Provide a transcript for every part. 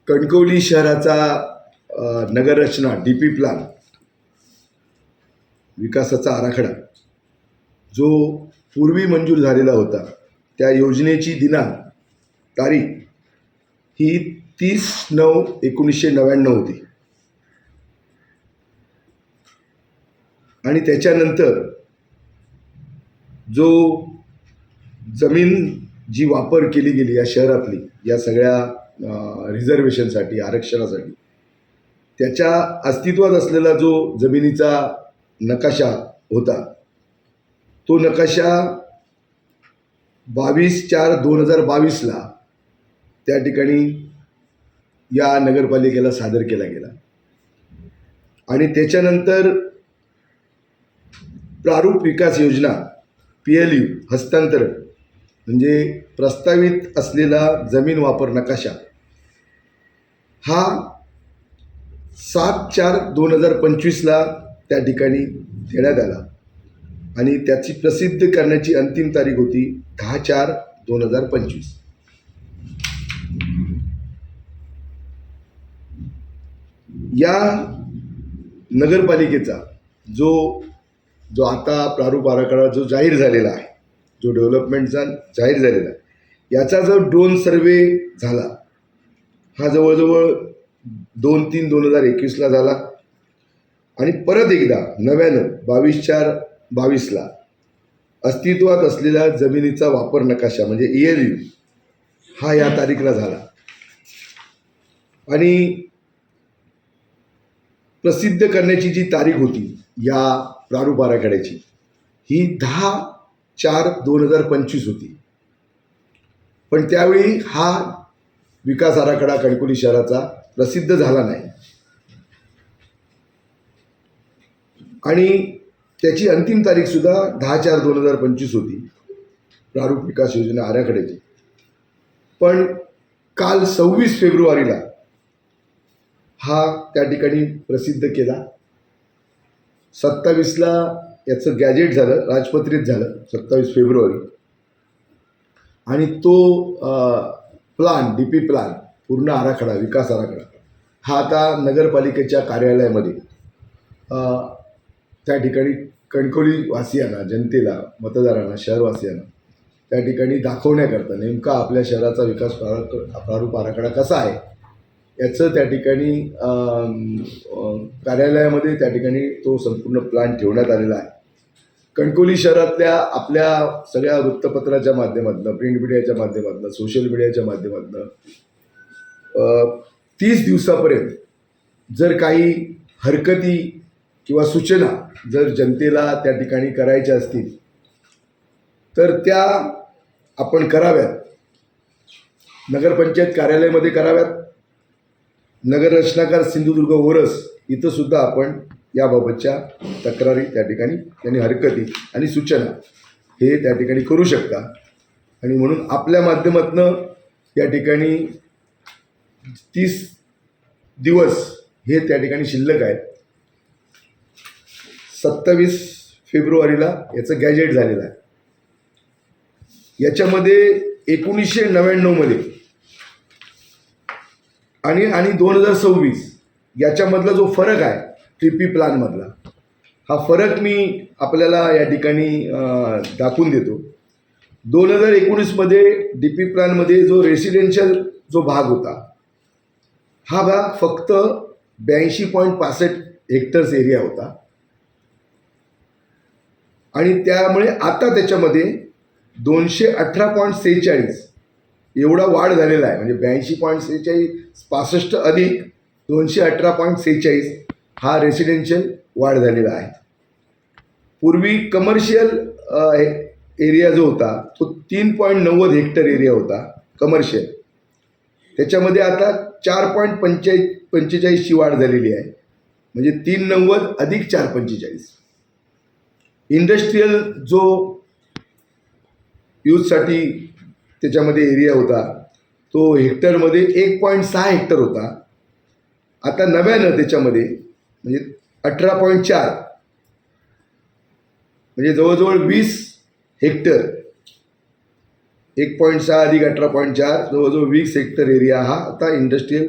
कणकवली शहराचा नगररचना DP plan विकासाचा आराखडा जो पूर्वी मंजूर झालेला होता त्या योजनेची तारीख ही 30/9/1999 होती आणि त्याच्यानंतर जो जमीन जी वापर केली गेली या शहरातली या सगळ्या रिझर्वेशनसाठी आरक्षणासाठी त्याच्या अस्तित्वात असलेला जो जमिनीचा नकाशा होता तो नकाशा 22/4/2022 त्या ठिकाणी या नगरपालिकेला सादर केला गेला आणि त्याच्यानंतर प्रारूप विकास योजना PLU हस्तांतरण म्हणजे प्रस्तावित असलेला जमीन वापर नकाशा हा 7/4/2025 त्या ठिकाणी देण्यात आला आणि त्याची प्रसिद्ध करण्याची अंतिम तारीख होती 10/4/2025. या नगरपालिकेचा जो आता प्रारूप आराखडा जो जाहीर झालेला आहे, जो डेव्हलपमेंटचा जाहीर झालेला आहे, याचा जो ड्रोन सर्वे झाला हा जवळजवळ 2/3/2021 झाला आणि परत एकदा नव्यानं 22/4/22 अस्तित्वात असलेल्या जमिनीचा वापर नकाशा म्हणजे ELU हा या तारीखला झाला आणि प्रसिद्ध करण्याची जी तारीख होती या प्रारूप आराखड्याची ही 10/4/2025 होती. पण त्यावेळी हा विकास आराखडा कणकवली शहराचा प्रसिद्ध झाला नाही आणि त्याची अंतिम तारीखसुद्धा 10/4/2025 होती प्रारूप विकास योजना आराखड्याची. पण काल 26 फेब्रुवारीला हा त्या ठिकाणी प्रसिद्ध केला. 27 याचं गॅजेट झालं, राजपत्रित झालं 27 फेब्रुवारी आणि तो प्लान DP प्लान पूर्ण आराखडा विकास आराखडा हा आता नगरपालिकेच्या कार्यालयामध्ये त्या ठिकाणी कणकवली वासियांना, जनतेला, मतदारांना, शहरवासियांना त्या ठिकाणी दाखवण्याकरता नेमका आपल्या शहराचा विकास प्रारूप आराखडा कसा आहे याचं त्या ठिकाणी कार्यालयामध्ये त्या ठिकाणी तो संपूर्ण प्लॅन ठेवण्यात आलेला आहे. कणकवली शहरातल्या आपल्या सगळ्या वृत्तपत्राच्या माध्यमातून, प्रिंट मीडियाच्या माध्यमातून, सोशल मीडियाच्या माध्यमातून 30 दिवसापर्यंत जर काही हरकती किंवा सूचना जर जनतेला त्या ठिकाणी करायच्या असतील तर त्या आपण कराव्यात. नगरपंचायत कार्यालयामध्ये कराव्यात. नगररचनाकार सिंधुदुर्ग ओरस इथं सुद्धा आपण याबाबतच्या तक्रारी त्या ठिकाणी त्यांनी हरकती आणि सूचना हे त्या ठिकाणी करू शकता आणि म्हणून आपल्या माध्यमातून या ठिकाणी 30 दिवस हे त्या ठिकाणी शिल्लक आहेत. 27 फेब्रुवारीला याचं गॅजेट झालेलं आहे. याच्यामध्ये 1999 मध्ये आणि 2026 याच्यामधला जो फरक आहे DP प्लॅनमधला हा फरक मी आपल्याला या ठिकाणी दाखवून देतो. 2019 मध्ये DP प्लॅनमध्ये जो रेसिडेन्शियल जो भाग होता हा भाग फक्त 82.65 हेक्टर्स एरिया होता आणि त्यामुळे आता त्याच्यामध्ये 218.46 एवढा वाढ झालेला आहे. म्हणजे 82.65 अधिक 218.46 हा रेसिडेन्शियल वाढ झालेला आहे. पूर्वी कमर्शियल एरिया जो होता तो 3.90 हेक्टर एरिया होता कमर्शियल, त्याच्यामध्ये आता 4.45 ची वाढ झालेली आहे. म्हणजे 390 अधिक 4.45. इंडस्ट्रीयल जो यूजसाठी त्याच्यामध्ये एरिया होता तो हेक्टरमध्ये 1.6 हेक्टर होता. आता नव्यानं त्याच्यामध्ये म्हणजे 18.4 म्हणजे जवळजवळ 20 हेक्टर 1.6 अधिक 18.4 जवळजवळ 20 हेक्टर एरिया हा आता इंडस्ट्रीयल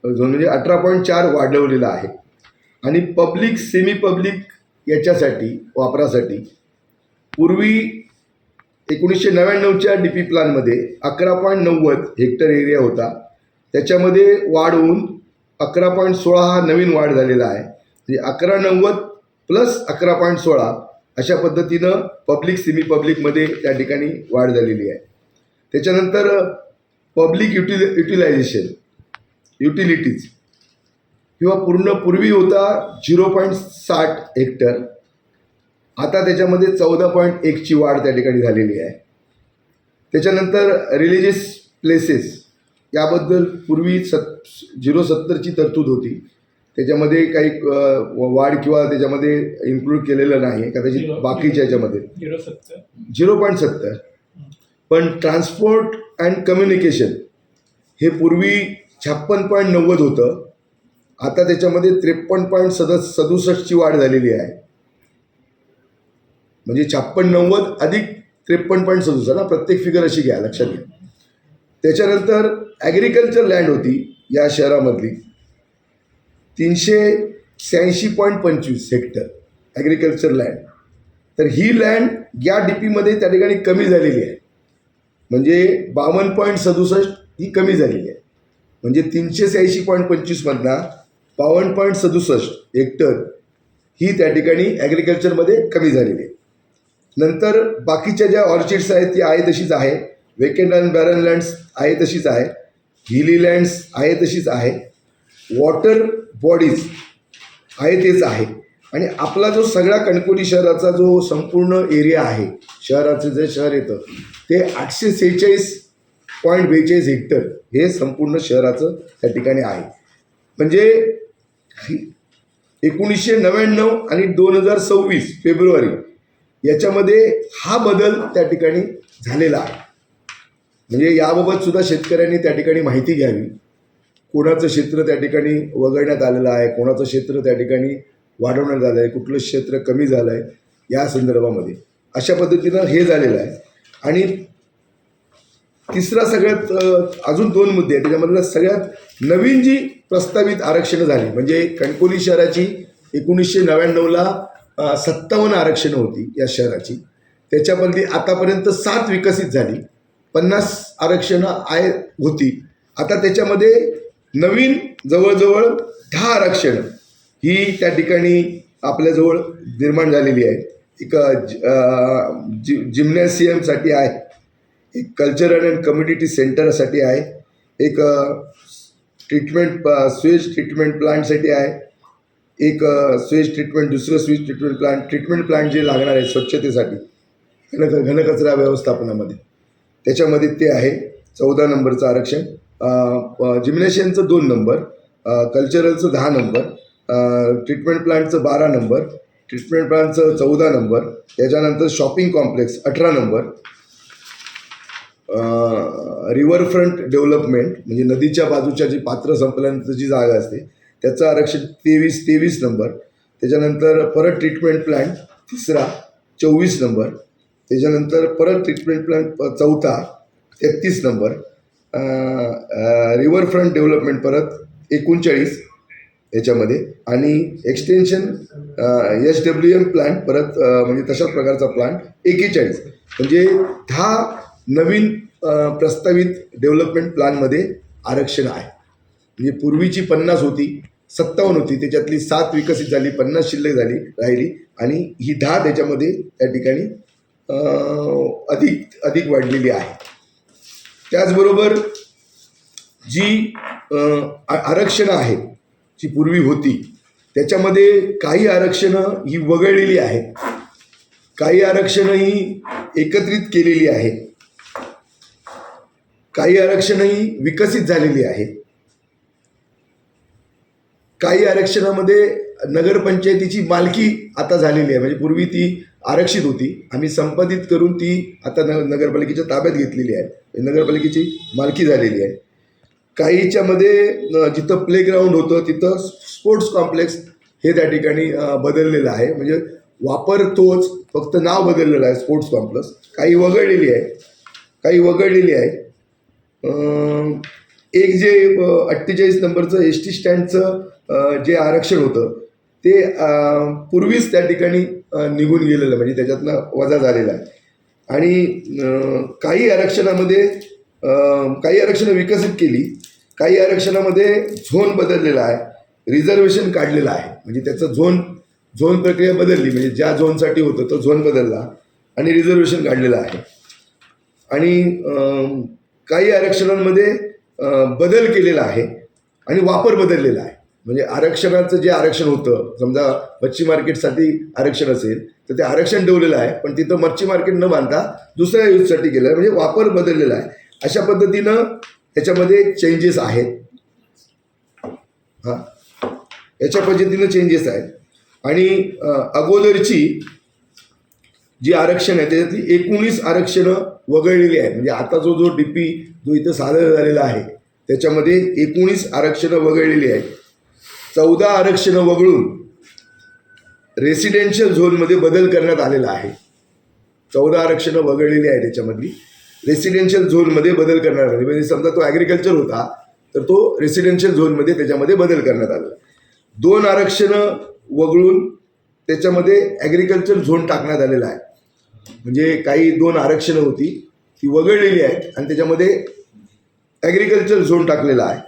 म्हणजे 18.4 वाढवलेला आहे. आणि पब्लिक सेमी पब्लिक याच्यासाठी वापरासाठी पूर्वी 1999च्या डी पी प्लॅनमध्ये 11.90 हेक्टर एरिया होता, त्याच्यामध्ये वाढ होऊन 11.16 हा नवीन वाढ झालेला आहे. म्हणजे 11.90 प्लस 11.16 अशा पद्धतीनं पब्लिक सेमी पब्लिकमध्ये त्या ठिकाणी वाढ झालेली आहे. त्याच्यानंतर पब्लिक युटिलिटीज किंवा पूर्वी होता 0.60 हेक्टर, आता त्याच्यामध्ये 14.1ची वाढ त्या ठिकाणी झालेली आहे. त्याच्यानंतर रिलिजियस प्लेसेस याबद्दल पूर्वी 0.70ची तरतूद होती, त्याच्यामध्ये काही वाढ किंवा त्याच्यामध्ये इन्क्लूड केलेलं नाही कदाचित बाकीच्या याच्यामध्ये 0.70. पण ट्रान्सपोर्ट अँड कम्युनिकेशन हे पूर्वी 56.90 होतं, आता त्याच्यामध्ये 53.67ची वाढ झालेली आहे. म्हणजे 56.90 अधिक 53.67 ना, प्रत्येक फिगर अशी घ्या, लक्षात घ्या. त्याच्यानंतर ॲग्रिकल्चर लँड होती या शहरामधली 386.25 हेक्टर ॲग्रिकल्चर लँड. तर ही लँड या डी पीमध्ये त्या ठिकाणी कमी झालेली आहे, म्हणजे 52.67 ही कमी झालेली आहे. म्हणजे 386.25मधनं 52.67 हेक्टर ही त्या ठिकाणी ॲग्रिकल्चरमध्ये कमी झालेली आहे. नंतर बाकीच्या ज्या ऑर्चिड्स आहेत ती आहे तशीच आहे, वेकेंड अँड बॅरन लँड्स आहे तशीच आहे, हिली लँड्स आहे तशीच आहे, वॉटर बॉडीज आहे तेच आहे. आणि आपला जो सगळा कणकवली शहराचा जो संपूर्ण एरिया आहे, शहराचं जे शहर येतं ते 846.42 हेक्टर हे संपूर्ण शहराचं त्या ठिकाणी आहे. म्हणजे 1999 आणि 2026 फेब्रुवारी याच्यामध्ये हा बदल त्या ठिकाणी झालेला आहे. म्हणजे याबाबत सुद्धा शेतकऱ्यांनी त्या ठिकाणी माहिती घ्यावी, कोणाचं क्षेत्र त्या ठिकाणी वगळण्यात आलेलं आहे, कोणाचं क्षेत्र त्या ठिकाणी वाढवण्यात आलं आहे, कुठलं क्षेत्र कमी झालं आहे, या संदर्भामध्ये अशा पद्धतीनं हे झालेलं आहे. आणि तिसरा सगळ्यात अजून 2 मुद्दे आहेत, त्याच्यामधला सगळ्यात नवीन जी प्रस्तावित आरक्षणं झाली, म्हणजे कणकवली शहराची 1999ला 57 आरक्षणं होती या शहराची, त्याच्यामधली आतापर्यंत 7 विकसित झाली, 50 आरक्षणं होती. आता त्याच्यामध्ये नवीन जवळजवळ 10 आरक्षणं ही त्या ठिकाणी आपल्याजवळ निर्माण झालेली आहे. एक जिम्नॅसियमसाठी आहे, एक कल्चरल अँड कम्युनिटी सेंटरसाठी आहे, एक स्वेज ट्रीटमेंट प्लांटसाठी आहे, एक स्वेज ट्रीटमेंट, दुसरं स्वेज ट्रीटमेंट प्लांट जे लागणार आहे स्वच्छतेसाठी घनकचरा व्यवस्थापनामध्ये, त्याच्यामध्ये ते आहे 14 नंबरचं आरक्षण. जिम्नॅशियमचं 2 नंबर, कल्चरलचं 10 नंबर, ट्रीटमेंट प्लांटचं 12 नंबर, ट्रीटमेंट प्लांटचं 14 नंबर, त्याच्यानंतर शॉपिंग कॉम्प्लेक्स 18 नंबर, रिव्हरफ्रंट डेव्हलपमेंट म्हणजे नदीच्या बाजूच्या जी पात्र संपल्यानंतर जी जागा असते त्याचं आरक्षण 23 नंबर, त्याच्यानंतर परत ट्रीटमेंट प्लांट तिसरा 24 नंबर, त्याच्यानंतर परत ट्रीटमेंट प्लांट चौथा 33 नंबर, रिव्हरफ्रंट डेव्हलपमेंट परत 39 याच्यामध्ये, आणि एक्सटेन्शन SWM प्लांट परत म्हणजे तशाच प्रकारचा प्लांट 41. म्हणजे 10 नवीन प्रस्तावित डेव्हलपमेंट प्लॅनमध्ये आरक्षण आहे. म्हणजे पूर्वीची 50 होती, 57 होती, त्याच्यातली 7 विकसित झाली, 50 शिल्लक राहिली, आणि ही 10 त्याच्यामध्ये त्या ठिकाणी अधिक वाढलेली आहे. त्याचबरोबर जी आरक्षणं आहेत जी पूर्वी होती त्याच्यामध्ये काही आरक्षणं ही वगळलेली आहेत, काही आरक्षणं ही एकत्रित केलेली आहेत, काही आरक्षणं ही विकसित झालेली आहेत, काही आरक्षणामध्ये नगरपंचायतीची मालकी आता झालेली आहे. म्हणजे पूर्वी ती आरक्षित होती, आम्ही संपादित करून ती आता नगरपालिकेच्या ताब्यात घेतलेली आहे, नगरपालिकेची मालकी झालेली आहे. काहीच्यामध्ये जिथं प्लेग्राऊंड होतं तिथं स्पोर्ट्स कॉम्प्लेक्स हे त्या ठिकाणी बदललेलं आहे, म्हणजे वापर तोच, फक्त नाव बदललेलं आहे स्पोर्ट्स कॉम्प्लेक्स. काही वगळलेली आहे. एक जे 48 नंबरचं ST स्टँडचं जे आरक्षण होतं ते पूर्वीच त्या ठिकाणी निघून गेलेलं, म्हणजे त्याच्यातनं वजा झालेला आहे. आणि काही आरक्षणामध्ये काही आरक्षणं विकसित केली, काही आरक्षणामध्ये झोन बदललेला आहे, रिझर्वेशन काढलेलं आहे, म्हणजे त्याचं झोन प्रक्रिया बदलली, म्हणजे ज्या झोनसाठी होतं तो झोन बदलला आणि रिझर्वेशन काढलेलं आहे. आणि काही आरक्षणांमध्ये बदल केलेला आहे आणि वापर बदललेला आहे. म्हणजे आरक्षणाचं जे आरक्षण होतं, समजा मच्छी मार्केटसाठी आरक्षण असेल तर ते आरक्षण ठेवलेलं आहे, पण तिथं मच्छी मार्केट न बांधता दुसऱ्या यूजसाठी केलं आहे, म्हणजे वापर बदललेला आहे. अशा पद्धतीनं याच्यामध्ये चेंजेस आहेत. याच्या पद्धतीनं चेंजेस आहेत. आणि अगोदरची जी आरक्षण आहे त्याच्यातली 19 आरक्षणं वगळलेली आहेत. म्हणजे आता जो DP जो इथं सादर झालेला आहे त्याच्यामध्ये 19 आरक्षणं वगळलेली आहेत. 14 आरक्षणं वगळून रेसिडेन्शियल झोनमध्ये बदल करण्यात आलेला आहे. 14 आरक्षणं वगळलेली आहेत, त्याच्यामधली रेसिडेन्शियल झोनमध्ये बदल करण्यात आले. म्हणजे समजा तो ॲग्रिकल्चर होता तर तो रेसिडेन्शियल झोनमध्ये त्याच्यामध्ये बदल करण्यात आला. 2 आरक्षणं वगळून त्याच्यामध्ये ॲग्रिकल्चर झोन टाकण्यात आलेला आहे. म्हणजे काही 2 आरक्षणं होती ती वगळलेली आहेत आणि त्याच्यामध्ये ॲग्रिकल्चर झोन टाकलेला आहे.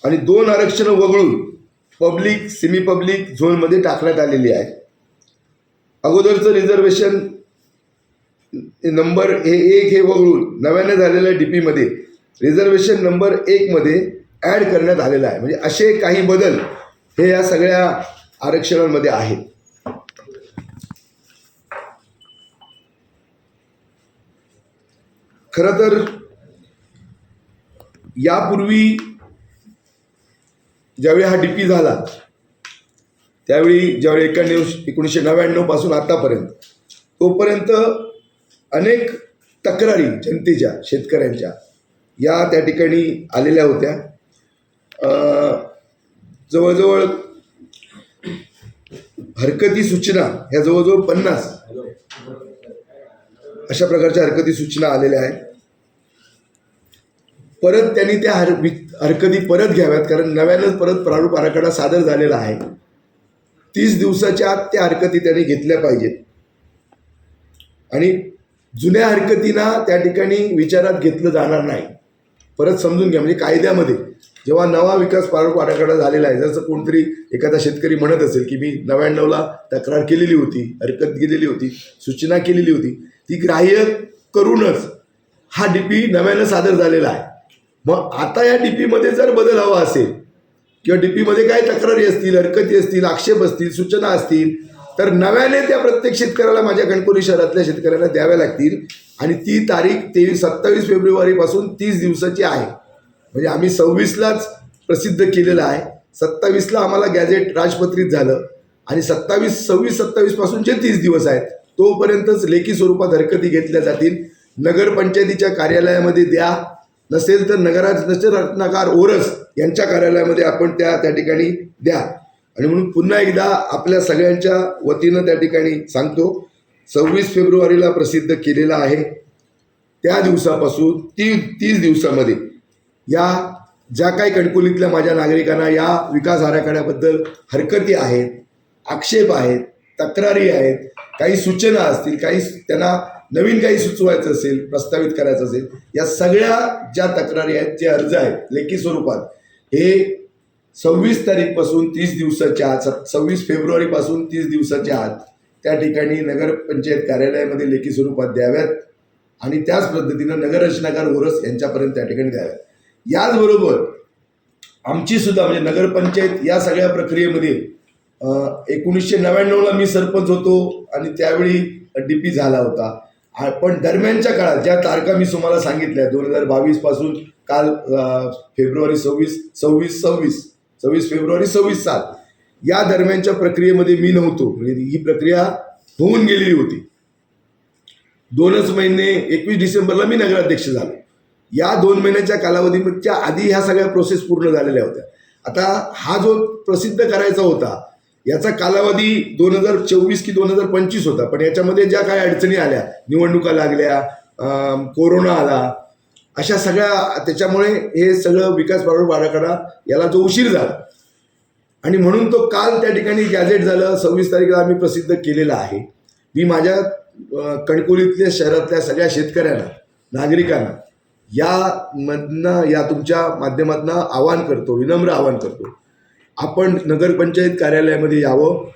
आणि 2 आरक्षणं वगळून पब्लिक सेमी पब्लिक झोनमध्ये टाकण्यात आलेली आहे. अगोदरचं रिझर्वेशन नंबर 1 हे वगळून नव्याने झालेल्या DPमध्ये रिझर्वेशन नंबर 1 मध्ये ॲड करण्यात आलेला आहे. म्हणजे असे काही बदल हे या सगळ्या आरक्षणांमध्ये आहेत. खरं तर यापूर्वी ज्यावेळी हा DP झाला त्यावेळी ज्यावेळी 1999 पासून आतापर्यंत तोपर्यंत अनेक तक्रारी जनतेच्या शेतकऱ्यांच्या या त्या ठिकाणी आलेल्या होत्या. जवळजवळ हरकती सूचना ह्या जवळजवळ 50 अशा प्रकारच्या हरकती सूचना आलेल्या आहेत. परत त्यांनी त्या हरकती परत घ्याव्यात, कारण नव्यानंच परत प्रारूप आराखडा सादर झालेला आहे. 30 दिवसाच्या आत त्या हरकती त्यांनी घेतल्या पाहिजेत आणि जुन्या हरकतींना त्या ठिकाणी विचारात घेतलं जाणार नाही. परत समजून घ्या, म्हणजे कायद्यामध्ये जेव्हा नवा विकास प्रारूप आराखडा झालेला आहे, जसं कोणतरी एखादा शेतकरी म्हणत असेल की मी 99ला तक्रार केलेली होती, हरकत केलेली होती, सूचना केलेली होती, ती ग्राह्य करूनच हा DP नव्यानं सादर झालेला आहे. मग आता या DPमध्ये जर बदल हवा असेल किंवा DPमध्ये काय तक्रारी असतील, हरकती असतील, आक्षेप असतील, सूचना असतील तर नव्याने त्या प्रत्येक शेतकऱ्याला, माझ्या कणकवली शहरातल्या शेतकऱ्यांना द्याव्या लागतील. आणि ती तारीख 27 फेब्रुवारीपासून 30 दिवसाची आहे. म्हणजे आम्ही 26लाच प्रसिद्ध केलेलं आहे, 27ला आम्हाला गॅझेट राजपत्रित झालं आणि 26 पासून जे 30 दिवस आहेत तोपर्यंतच लेखी स्वरूपात हरकती घेतल्या जातील. नगरपंचायतीच्या कार्यालयामध्ये द्या, नसेल तर नगराध्यक्ष रत्नाकर ओरस यांच्या कार्यालयामध्ये आपण त्या ठिकाणी द्या. आणि म्हणून पुन्हा एकदा आपल्या सगळ्यांच्या वतीनं त्या ठिकाणी सांगतो, 26 फेब्रुवारीला प्रसिद्ध केलेला आहे. त्या दिवसापासून 30 दिवसामध्ये या ज्या काही कणकवलीतल्या माझ्या नागरिकांना या विकास आराखड्याबद्दल हरकती आहेत, आक्षेप आहेत, तक्रारी आहेत, काही सूचना असतील, काही त्यांना नवीन काही सुचवायचं असेल, प्रस्तावित करायचं असेल, या सगळ्या ज्या तक्रारी आहेत, जे अर्ज आहेत लेखी स्वरूपात, हे 26 तारीखपासून 30 दिवसाच्या आत, 26 फेब्रुवारीपासून 30 दिवसाच्या आत त्या ठिकाणी नगरपंचायत कार्यालयामध्ये लेखी स्वरूपात द्याव्यात आणि त्याच पद्धतीनं नगररचनाकार ओरस यांच्यापर्यंत त्या ठिकाणी द्याव्यात. याचबरोबर आमची सुद्धा, म्हणजे नगरपंचायत या सगळ्या प्रक्रियेमध्ये 1999ला मी सरपंच होतो आणि त्यावेळी DP झाला होता. पण दरम्यानच्या काळात ज्या तारखा मी तुम्हाला सांगितल्या 2022 पासून काल फेब्रुवारी 26 फेब्रुवारी 26/7 या दरम्यानच्या प्रक्रियेमध्ये मी नव्हतो. म्हणजे ही प्रक्रिया होऊन गेलेली होती. 2च महिने 21 डिसेंबरला मी नगराध्यक्ष झालो. या 2 महिन्याच्या कालावधीच्या आधी ह्या सगळ्या प्रोसेस पूर्ण झालेल्या होत्या. आता हा जो प्रसिद्ध करायचा होता याचा कालावधी 2024 की 2025 होता. पण याच्यामध्ये ज्या काही अडचणी आल्या, निवडणुका लागल्या, कोरोना आला, अशा सगळ्या त्याच्यामुळे हे सगळं विकास प्रारूप आराखडा याला जो उशीर झाला आणि म्हणून तो काल त्या ठिकाणी गॅझेट झालं 26 तारखेला आम्ही प्रसिद्ध केलेला आहे. मी माझ्या कणकवलीतल्या शहरातल्या सगळ्या शेतकऱ्यांना नागरिकांना या तुमच्या माध्यमातून आवाहन करतो, विनम्र आवाहन करतो, आपण नगरपंचायत कार्यालयामध्ये यावं.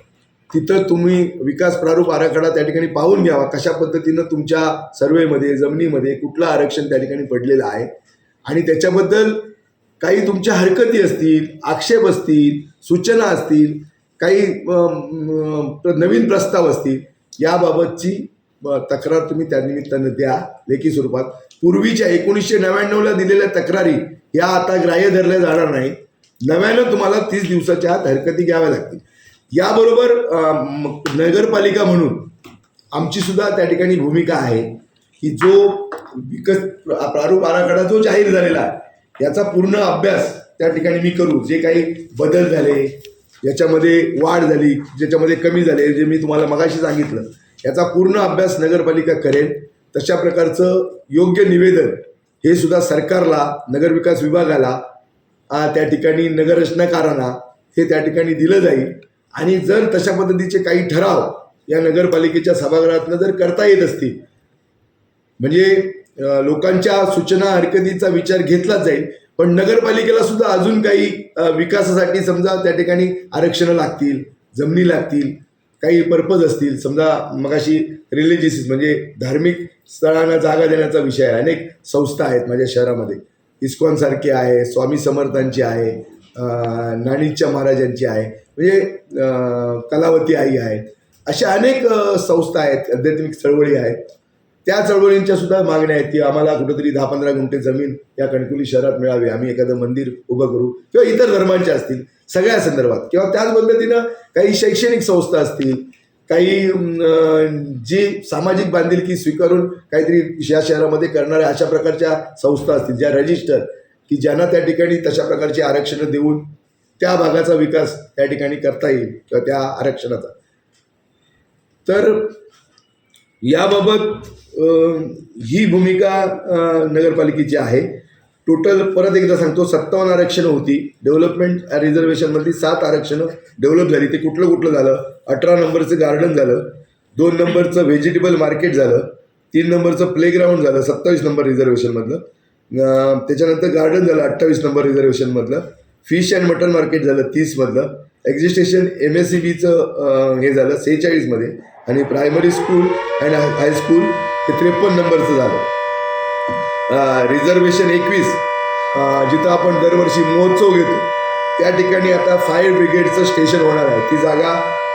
तिथं तुम्ही विकास प्रारूप आराखडा त्या ठिकाणी पाहून घ्यावा, कशा पद्धतीनं तुमच्या सर्वेमध्ये जमिनीमध्ये कुठलं आरक्षण त्या ठिकाणी पडलेलं आहे आणि त्याच्याबद्दल काही तुमच्या हरकती असतील, आक्षेप असतील, सूचना असतील, काही नवीन प्रस्ताव असतील, याबाबतची तक्रार तुम्ही त्यानिमित्तानं द्या लेखी स्वरूपात. पूर्वीच्या 1999ला दिलेल्या तक्रारी या आता ग्राह्य धरल्या जाणार नाही. नव्यानं तुम्हाला 30 दिवसाच्या आत हरकती घ्याव्या लागतील. याबरोबर नगरपालिका म्हणून आमची सुद्धा त्या ठिकाणी भूमिका आहे की जो विकास प्रारूप आराखडा जो जाहीर झालेला आहे याचा पूर्ण अभ्यास त्या ठिकाणी मी करू. जे काही बदल झाले, याच्यामध्ये वाढ झाली, ज्याच्यामध्ये कमी झाले, जे मी तुम्हाला मगाशी सांगितलं, याचा पूर्ण अभ्यास नगरपालिका करेल. तशा प्रकारचं योग्य निवेदन हे सुद्धा सरकारला, नगरविकास विभागाला, त्या ठिकाणी नगररचनाकारांना हे त्या ठिकाणी दिलं जाईल. आणि जर तशा पद्धतीचे काही ठराव या नगरपालिकेच्या सभागृहातनं जर करता येत असतील, म्हणजे लोकांच्या सूचना हरकतीचा विचार घेतलाच जाईल. पण नगरपालिकेला सुद्धा अजून काही विकासासाठी समजा त्या ठिकाणी आरक्षणं लागतील, जमिनी लागतील, काही पर्पज असतील, समजा मगाशी रिलिजियस म्हणजे धार्मिक स्थळांना जागा देण्याचा विषय आहे. अनेक संस्था आहेत माझ्या शहरामध्ये, इस्कॉनसारखी आहे, स्वामी समर्थांची आहे, ज्ञानेश्वर महाराजांची आहे, म्हणजे कलावती आई आहेत, अशा अनेक संस्था आहेत, आध्यात्मिक चळवळी आहेत. त्या चळवळींच्या सुद्धा मागण्या आहेत की आम्हाला कुठेतरी 10-15 गुंठे जमीन या कणकवली शहरात मिळावी, आम्ही एखादं मंदिर उभं करू, किंवा इतर धर्मांच्या असतील सगळ्या संदर्भात, किंवा त्याच पद्धतीनं काही शैक्षणिक संस्था असतील, काही जी सामाजिक बांधिलकी स्वीकारून काहीतरी या शहरामध्ये करणाऱ्या अशा प्रकारच्या संस्था असतील ज्या रजिस्टर, की ज्यांना त्या ठिकाणी तशा प्रकारची आरक्षणं देऊन त्या भागाचा विकास त्या ठिकाणी करता येईल किंवा त्या आरक्षणाचा. तर याबाबत ही भूमिका नगरपालिकेची आहे. टोटल परत एकदा सांगतो, 57 आरक्षणं होती. डेव्हलपमेंट रिझर्वेशनमधली 7 आरक्षणं डेव्हलप झाली. ते कुठलं कुठलं झालं? 18 नंबरचं गार्डन झालं, 2 नंबरचं व्हेजिटेबल मार्केट झालं, 3 नंबरचं प्लेग्राऊंड झालं 27 नंबर रिझर्वेशनमधलं, त्याच्यानंतर गार्डन झालं 28 नंबर रिझर्वेशनमधलं, फिश अँड मटन मार्केट झालं 30मधलं, एक्झिस्टेशन MSCBचं हे झालं 46मध्ये, आणि प्रायमरी स्कूल अँड हायस्कूल हे 53 नंबरचं झालं. रिझर्वेशन 21 जिथं आपण दरवर्षी महोत्सव घेतो त्या ठिकाणी आता फायर ब्रिगेडचं स्टेशन होणार आहे. ती जागा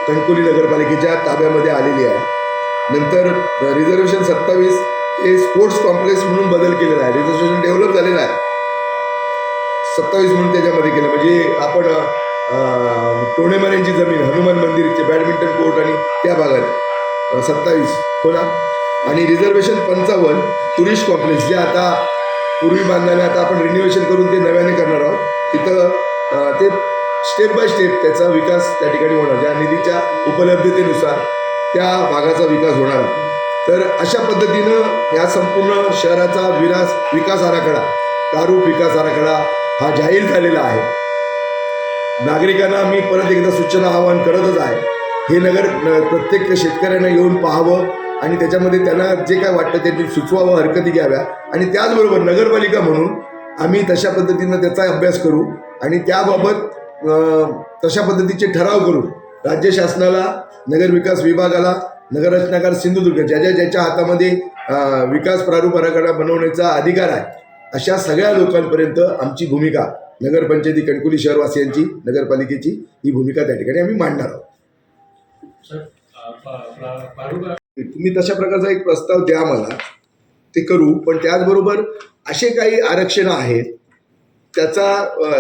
कणकवली नगरपालिकेच्या ताब्यामध्ये आलेली आहे. नंतर रिझर्वेशन 27 हे स्पोर्ट्स कॉम्प्लेक्स म्हणून बदल केलेला आहे. रिझर्वेशन डेव्हलप झालेलं आहे, 27 म्हणून त्याच्यामध्ये केलं. म्हणजे आपण टोणेमाऱ्यांची जमीन, हनुमान मंदिरचे बॅडमिंटन कोर्ट आणि त्या भागात 27 हो ना. आणि रिझर्वेशन 55 टुरिस्ट कॉम्प्लेक्स जे आता पूर्वी बांधल्याने आता आपण रिन्युवेशन करून ते नव्याने करणार आहोत. तिथं ते स्टेप बाय स्टेप त्याचा विकास त्या ठिकाणी होणार, ज्या निधीच्या उपलब्धतेनुसार त्या भागाचा विकास होणार. तर अशा पद्धतीनं या संपूर्ण शहराचा विकास आराखडा, प्रारूप विकास आराखडा हा जाहीर झालेला आहे. नागरिकांना मी परत एकदा सूचना आवाहन करतच आहे, हे प्रत्येक शेतकऱ्यांना येऊन पाहावं आणि त्याच्यामध्ये त्यांना जे काय वाटतं ते सुचवावं, हरकती घ्याव्या. आणि त्याचबरोबर नगरपालिका म्हणून आम्ही तशा पद्धतीनं त्याचा अभ्यास करू आणि त्याबाबत तशा पद्धतीचे ठराव करू. राज्य शासनाला, नगरविकास विभागाला, नगररचनाकार सिंधुदुर्ग ज्याच्या हातामध्ये विकास प्रारूप आराखडा बनवण्याचा अधिकार आहे, अशा सगळ्या लोकांपर्यंत आमची भूमिका, नगरपंचायती कणकवली शहरवासियांची, नगरपालिकेची ही भूमिका त्या ठिकाणी आम्ही मांडणार आहोत. तुम्ही तशा प्रकारचा एक प्रस्ताव द्या मला, ते करू. पण त्याचबरोबर असे काही आरक्षणं आहेत त्याचा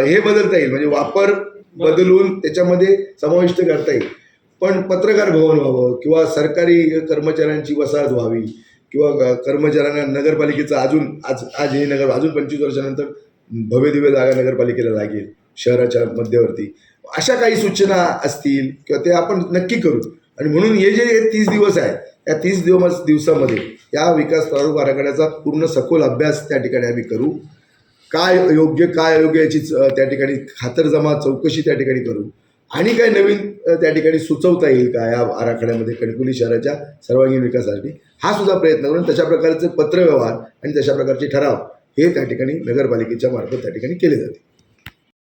हे बदलता येईल, म्हणजे वापर बदलून त्याच्यामध्ये समाविष्ट करता येईल. पण पत्रकार भवन व्हावं किंवा सरकारी कर्मचाऱ्यांची वसाहत व्हावी किंवा कर्मचाऱ्यांना नगरपालिकेचं आज हे नगर अजून 25 वर्षानंतर भव्यदिव्य जागा नगरपालिकेला लागेल शहराच्या मध्यवर्ती, अशा काही सूचना असतील किंवा ते आपण नक्की करू. आणि म्हणून हे जे 30 दिवस आहे या 30 दिवसामध्ये या विकास प्रारूप आराखड्याचा पूर्ण सखोल अभ्यास त्या ठिकाणी आम्ही करू. काय योग्य काय अयोग्य याची त्या ठिकाणी खातरजमा चौकशी त्या ठिकाणी करू आणि काय नवीन त्या ठिकाणी सुचवता येईल का या आराखड्यामध्ये कणकवली शहराच्या सर्वांगीण विकासासाठी हा सुद्धा प्रयत्न करून तशा प्रकारचे पत्रव्यवहार आणि तशा प्रकारचे ठराव हे त्या ठिकाणी नगरपालिकेच्या मार्फत त्या ठिकाणी केले जाते.